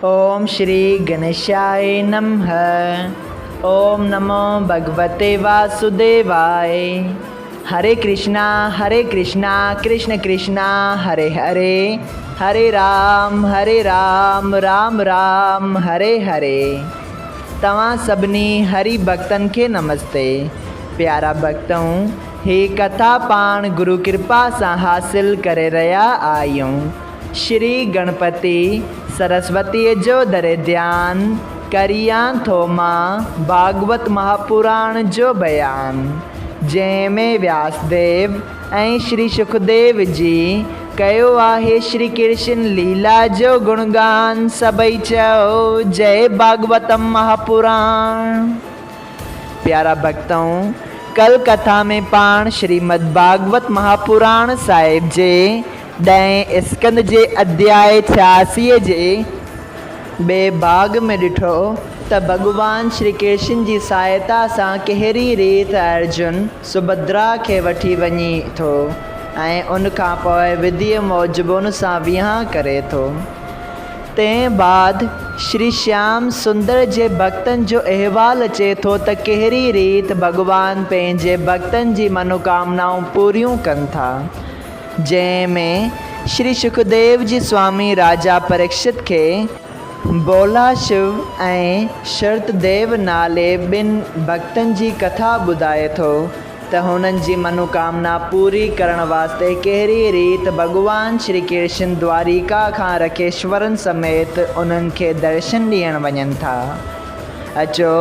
ओम श्री गणेशाय नमः। ओम नमो भगवते वासुदेवाय। हरे कृष्णा कृष्ण कृष्णा हरे हरे, हरे राम राम राम हरे हरे। तव्हां सभिनी हरि भक्तन के नमस्ते। प्यारा भक्तों, हे कथा पाण गुरु कृपा से हासिल करे रहा आयूं। श्री गणपति सरस्वती जो दरे ध्यान करिया थो मां भागवत महापुराण जो बयान, जैमें व्यासदेव ऐं श्री सुखदेव जी कयो आहे श्री कृष्ण लीला जो गुणगान। सबई चओ जय भागवतम महापुराण। प्यारा भक्तों, कल कथा में पाण श्रीमद् भागवत महापुराण साहिब जे 10 स्कंद जे अध्याय 86 जे बे भाग में ॾिठो त भगवान श्री कृष्ण जी सहायता सां कहिड़ी रीत अर्जुन सुभद्रा के वठी वञी थो ऐं उन खां पोइ विधीअ मौजबुनि सां विहांउ करे थो। तंहिं बाद श्री श्याम सुंदर जे भक्तन जो अहवाल अचे थो त कहिड़ी रीत भगवान पंहिंजे भक्तन जी मनोकामनाऊं पूरियूं कनि था, जंहिंमें श्री सुखदेव जी स्वामी राजा परीक्षित के बोला शिव ऐं शर्तदेव नाले ॿिनि भक्तन जी कथा ॿुधाए थो त हुननि जी मनोकामना पूरी करण वास्ते कहिड़ी रीत भगवान श्री कृष्ण द्वारिका खां रकेश्वरन समेत उन्हनि खे दर्शन ॾियण वञनि था। अचो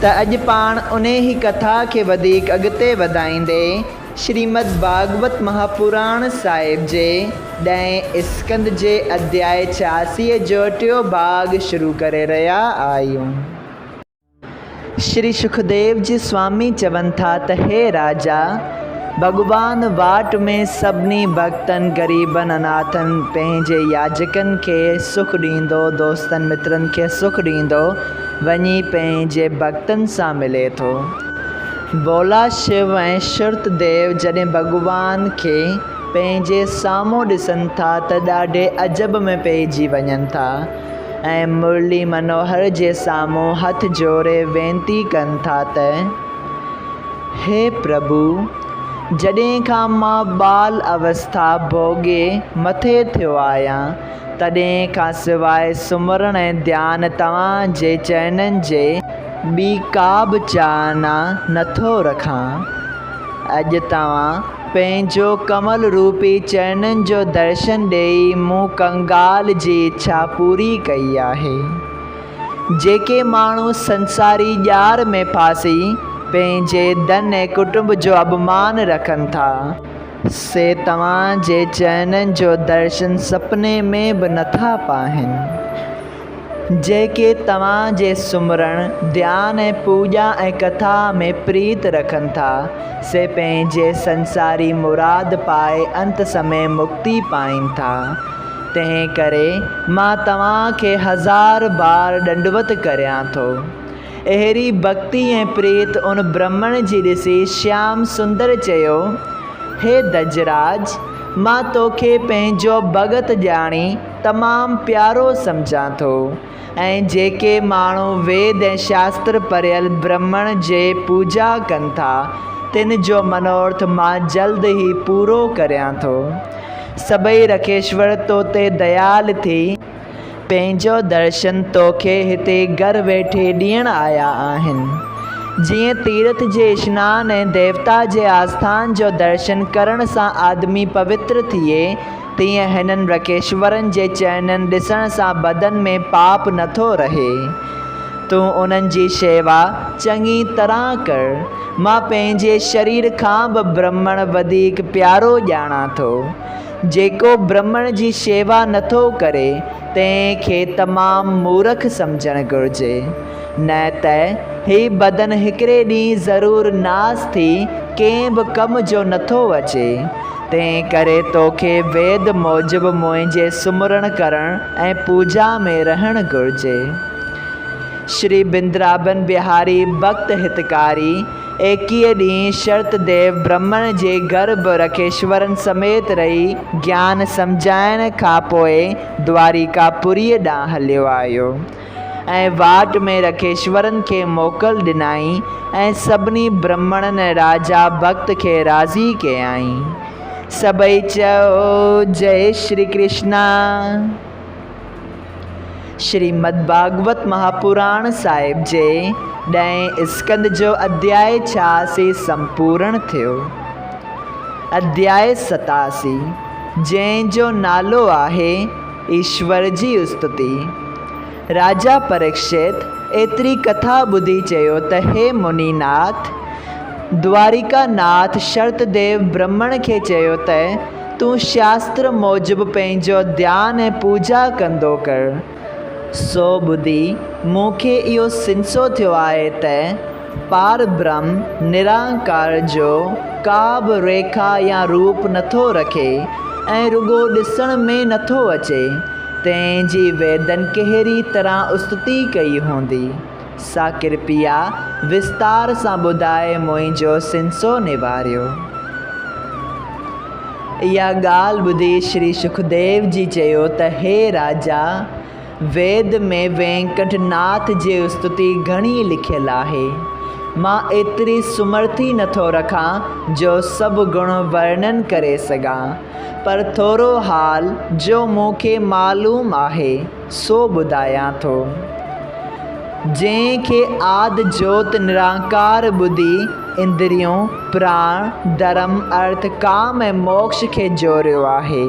त अॼु पाण उन ही कथा खे वधीक अॻिते वधाईंदे श्रीमद् भागवत महापुराण साहिब जे 10 स्कंद जे अध्याय 86 जो 8 भाग शुरू करे रहा आहियूं। श्री सुखदेव जी स्वामी चवनि था त हे राजा, भगवान वाट में सभिनी भक्तन गरीबन अनाथन पंहिंजे याजकन के सुख ॾींदो, दोस्तन मित्रन के सुख ॾींदो वञी पंहिंजे भक्तन सां मिले थो। बोला शिव ऐं शर्तदेव जॾहिं भगवान खे पंहिंजे साम्हूं ॾिसनि था त ॾाढे अजब में पइजी वञनि था ऐं मुरली मनोहर जे साम्हूं हथ जोड़े वेनती कनि था त हे प्रभु, जॾहिं खां मां बाल अवस्था भोगे मथे थियो आहियां तॾहिं खां सवाइ सुमरण ऐं ध्यान तव्हां जे चरणनि जे ॿी का बि चाहना नथो रखां। अॼु तव्हां पंहिंजो कमल रूपी चरणनि जो दर्शन ॾेई मूं कंगाल जी इच्छा पूरी कई आहे। जेके माण्हू संसारी ॼार में फासी पंहिंजे धन ऐं कुटुंब जो अपमान रखनि था, से तव्हां जे चरणनि जो दर्शन सपने में बि नथा पाइनि। जेके तव्हां जे सुमरण, ध्यान ऐं पूॼा ऐं कथा में प्रीत रखनि था, से पंहिंजे संसारी मुराद पाए अंत समय मुक्ति पाइनि था। तंहिं करे मां तव्हां खे 1000 बार दंडवत करियां थो। अहिड़ी भक्ति ऐं प्रीत उन ब्राह्मण जी ॾिसी श्याम सुंदर चयो, हे दजराज, मां तोखे पंहिंजो भगत ॼाणी तमामु प्यारो सम्झां थो ऐं जेके माण्हू वेद ऐं शास्त्र पढ़ियल ब्राह्मण जे पूॼा कनि था तिन जो मनोर्थ मां जल्द ई पूरो करियां थो। सभई रकेश्वर तो ते दयाल थी पंहिंजो दर्शन तोखे हिते घर वेठे ॾियण आया आहिनि। जीअं तीर्थ जे स्नान ऐं देवता जे आस्थान जो दर्शन करण सां आदमी पवित्र थिए, तीअं हिननि रकेश्वरनि जे चरणनि ॾिसण सां बदन में पाप नथो रहे। तूं उन्हनि जी शेवा चङी तरह कर। मां पंहिंजे शरीर खां बि ब्राह्मण वधीक प्यारो ॼाणा थो। जेको ब्राह्मण जी शेवा नथो करे तंहिंखे तमामु मूर्ख सम्झणु घुरिजे, न त ही बदन हिकिड़े ॾींहुं ज़रूरु नास थी कंहिं बि कम जो नथो अचे। तंहिं करे तोखे वेद मूजिबि मुंहिंजे सुमरण करण ऐं पूॼा में रहणु घुरिजे। श्री बिंद्राबन बिहारी भक्त हितकारी 21 ॾींहं शर्तदेव ब्राह्मण जे गर्भ रखेश्वरन समेत रही ज्ञान सम्झाइण खां पोइ द्वारिकापुरीअ ॾांहुं हलियो आयो ऐं वाट में रखेश्वरन खे मोकल ॾिनाई ऐं सभिनी ब्राह्मणनि राजा भक्त खे राज़ी कयाई। सभई चओ जय श्री कृष्णा। श्रीमद् भागवत महापुराण साहिब जे 10 स्कंद जो अध्याय 86 संपूर्ण थियो। अध्याय 87 जंहिंजो नालो आहे ईश्वर जी स्तुति। राजा परीक्षित एतिरी कथा ॿुधी चयो त हे मुनीनाथ, द्वारिकानाथ शर्तदेव ब्राह्मण खे चयो त तूं शास्त्र मूजिबि पंहिंजो ध्यानु ऐं पूजा कंदो कर। सो ॿुधी मूंखे इहो सिंसो थियो आहे त पार ब्रह्म निराकार जो का बि रेखा या रूप नथो रखे ऐं रुॻो ॾिसण में नथो अचे, तंहिंजी वेदन कहिड़ी तरह स्तुति कई हूंदी, सा कृपया विस्तार सां ॿुधाए मुंहिंजो सिंसो निवारियो। इहा ॻाल्हि ॿुधी श्री सुखदेव जी चयो त हे राजा, वेद में वेंकटनाथ जी स्तुति घणी लिखियलु आहे। मां एतिरी सुमर्थी नथो रखां जो सभु गुण वर्णन करे सघां, पर थोरो हाल जो मूंखे मालूम आहे सो ॿुधायां थो। जंहिंखे आदि ज्योत निराकार ॿुधी इंद्रियों प्राण धर्म अर्थ काम ऐं मोक्ष खे जोड़ियो आहे,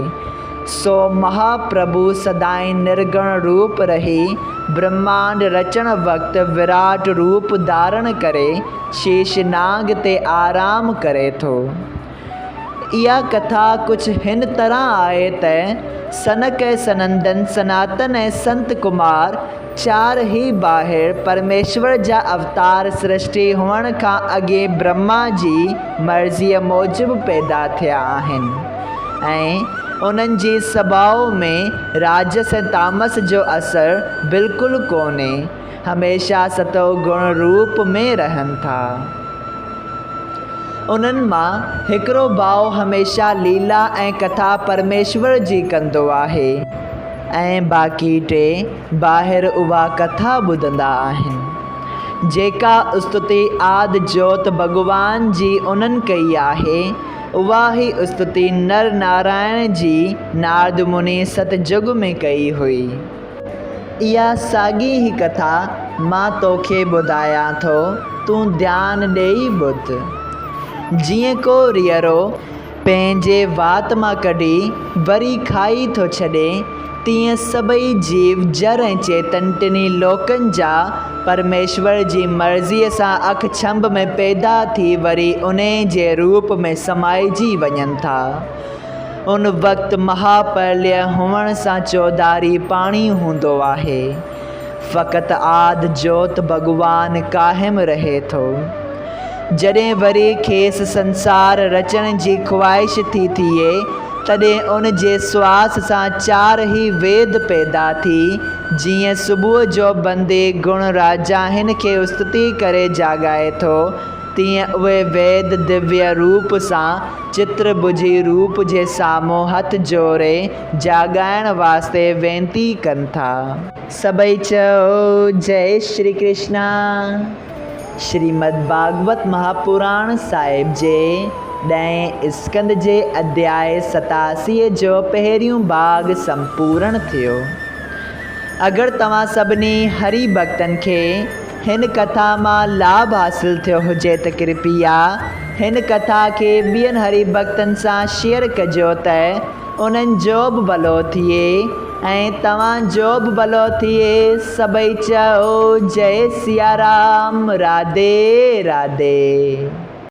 सो महाप्रभु सदाईं निर्गुण रूप रही ब्रह्मांड रचण वक़्तु विराट रूप धारण करे शेषनाग ते आराम करे थो। इहा कथा कुझु हिन तरह आहे त सनक ऐं सनंदन सनातन ऐं संत कुमार 4 ई ॿाहिरि परमेश्वर जा अवतार सृष्टि हुअण खां अॻे ब्रह्मा जी मर्ज़ीअ मूजिबि पैदा थिया आहिनि ऐं उन्हनि जी स्वभाव में राजस ऐं तामस जो असरु बिल्कुलु कोन्हे, हमेशह सतो गुण रूप में रहनि था। उन्हनि मां हिकिड़ो भाउ हमेशह लीला ऐं कथा परमेश्वर जी कंदो आहे ऐं बाक़ी 3 ॿाहिरि उहा कथा ॿुधंदा आहिनि। जेका स्तुति आदि ज्योत भॻवान जी उन्हनि कई आहे, उहा ई स्तुति नर नारायण जी नारद मुनि सतयुग में कई हुई। इहा साॻी ई कथा मां तोखे ॿुधायां थो, तूं ध्यानु ॾेई ॿुध। जीअं को रीअरो पंहिंजे वात मां कढी वरी खाई थो छॾे, तीअं सभई जीव जड़ ऐं चेतन टिनी लोकनि जा परमेश्वर जी मर्ज़ीअ सां अख छंभ में पैदा थी वरी उन जे रूप में समाइजी वञनि था। उन वक़्तु महाप्रलय हुअण सां चौधारी पाणी हूंदो आहे, फ़क़ति आदि ज्योत भॻवान क़ाइमु रहे थो। जॾहिं वरी खेसि संसार रचण जी ख़्वाहिश थी थिए, तॾहिं उन जे श्वास सां 4 ई वेद पैदा थी। जीअं सुबुह जो बंदे गुण राजा हिन खे स्तुति करे जाॻाए थो, तीअं उहे वेद दिव्य रूप सां चित्र बुझी रूप जे साम्हूं हथ जोड़े जाॻाइण वास्ते वेनती कनि था। सभई चओ जय श्री कृष्णा। श्रीमद् भागवत महापुराण साहिब जे 10 स्कंद जे अध्याय 87 जो पहिरियों भाग संपूर्ण थियो। अगरि तव्हां सभिनी हरि भक्तनि खे हिन कथा मां लाभ हासिल थियो हुजे त कृपया हिन कथा खे ॿियनि हरि भक्तनि सां शेयर कजो त उन्हनि जो बि भलो थिए ऐं तव्हांजो बि भलो थिए। सभई चओ जय सिया राम, राधे राधे।